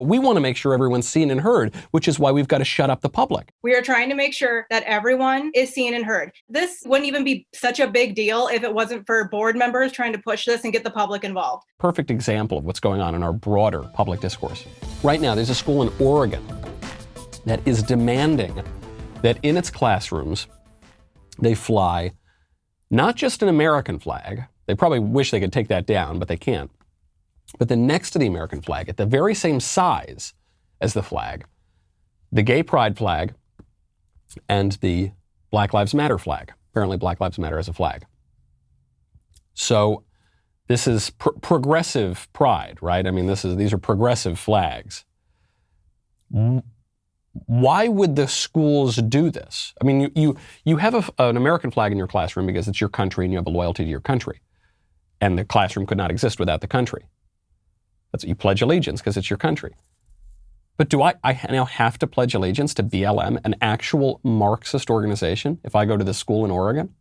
We want to make sure everyone's seen and heard, which is why we've got to shut up the public. We are trying to make sure that everyone is seen and heard. This wouldn't even be such a big deal if it wasn't for board members trying to push this and get the public involved. Perfect example of what's going on in our broader public discourse. Right now, there's a school in Oregon that is demanding that in its classrooms, they fly not just an American flag. They probably wish they could take that down, but they can't. But then next to the American flag, at the very same size as the flag, the gay pride flag and the Black Lives Matter flag. Apparently Black Lives Matter as a flag. So this is progressive pride, right? I mean, these are progressive flags. Why would the schools do this? I mean, you have an American flag in your classroom because it's your country and you have a loyalty to your country. And the classroom could not exist without the country. That's what you pledge allegiance because it's your country. But do I now have to pledge allegiance to BLM, an actual Marxist organization, if I go to this school in Oregon?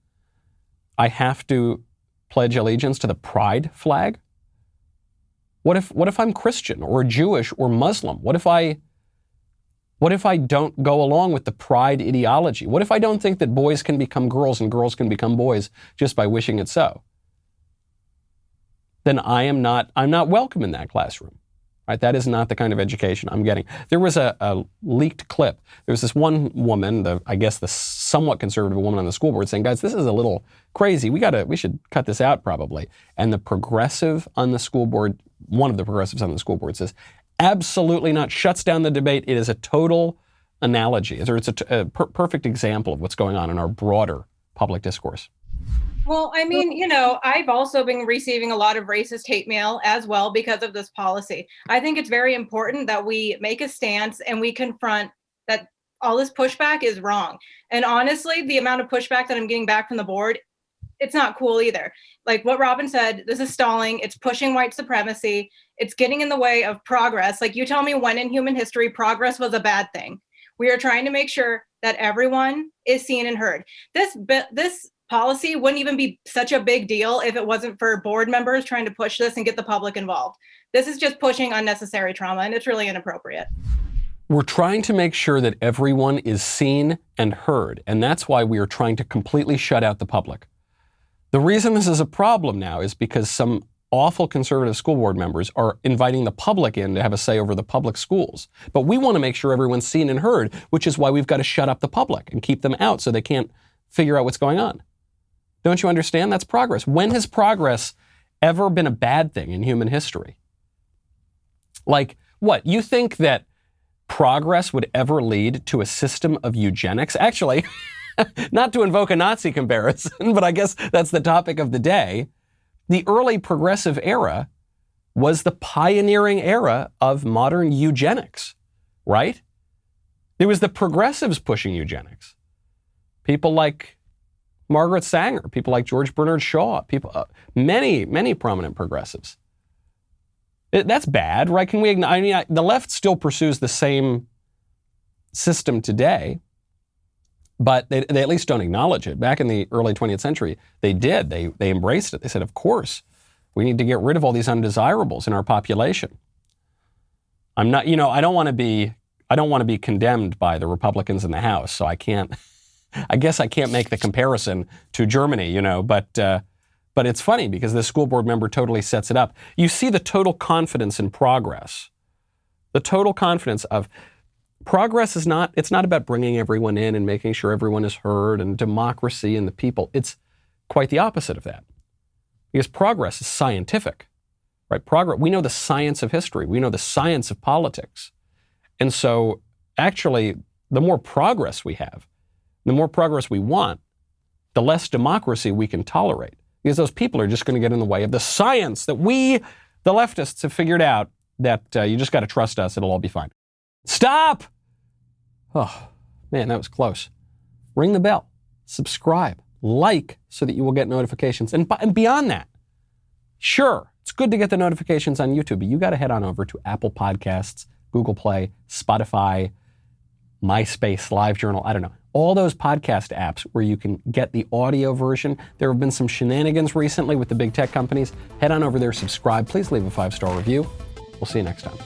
I have to pledge allegiance to the pride flag? What if I'm Christian or Jewish or Muslim? What if I don't go along with the pride ideology? What if I don't think that boys can become girls and girls can become boys just by wishing it so? Then I'm not welcome in that classroom, right? That is not the kind of education I'm getting. There was a leaked clip. There was this one woman, I guess the somewhat conservative woman on the school board saying, guys, this is a little crazy. We should cut this out probably. And the progressive on the school board, one of the progressives on the school board says, absolutely not, shuts down the debate. It is a total analogy. It's a perfect example of what's going on in our broader public discourse. Well, I mean, I've also been receiving a lot of racist hate mail as well because of this policy. I think it's very important that we make a stance and we confront that all this pushback is wrong. And honestly, the amount of pushback that I'm getting back from the board, it's not cool either. Like what Robin said, this is stalling. It's pushing white supremacy. It's getting in the way of progress. Like you tell me when in human history, progress was a bad thing. We are trying to make sure that everyone is seen and heard. This policy wouldn't even be such a big deal if it wasn't for board members trying to push this and get the public involved. This is just pushing unnecessary trauma, and it's really inappropriate. We're trying to make sure that everyone is seen and heard, and that's why we are trying to completely shut out the public. The reason this is a problem now is because some awful conservative school board members are inviting the public in to have a say over the public schools. But we want to make sure everyone's seen and heard, which is why we've got to shut up the public and keep them out so they can't figure out what's going on. Don't you understand? That's progress. When has progress ever been a bad thing in human history? Like, what? You think that progress would ever lead to a system of eugenics? Actually, not to invoke a Nazi comparison, but I guess that's the topic of the day. The early progressive era was the pioneering era of modern eugenics, right? It was the progressives pushing eugenics. People like Margaret Sanger, people like George Bernard Shaw, many prominent progressives. That's bad, right? The left still pursues the same system today, but they at least don't acknowledge it. Back in the early 20th century, they did. They embraced it. They said, of course, we need to get rid of all these undesirables in our population. I don't want to be condemned by the Republicans in the House, so I guess I can't make the comparison to Germany, but it's funny because the school board member totally sets it up. You see the total confidence in progress. The total confidence of progress it's not about bringing everyone in and making sure everyone is heard and democracy and the people. It's quite the opposite of that. Because progress is scientific, right? We know the science of history. We know the science of politics. And so actually, the more progress we have, the more progress we want, the less democracy we can tolerate. Because those people are just going to get in the way of the science that we, the leftists, have figured out that you just got to trust us. It'll all be fine. Stop! Oh, man, that was close. Ring the bell. Subscribe. Like so that you will get notifications. And beyond that, sure, it's good to get the notifications on YouTube, but you got to head on over to Apple Podcasts, Google Play, Spotify, MySpace, LiveJournal, I don't know. All those podcast apps where you can get the audio version. There have been some shenanigans recently with the big tech companies. Head on over there, subscribe. Please leave a 5-star review. We'll see you next time.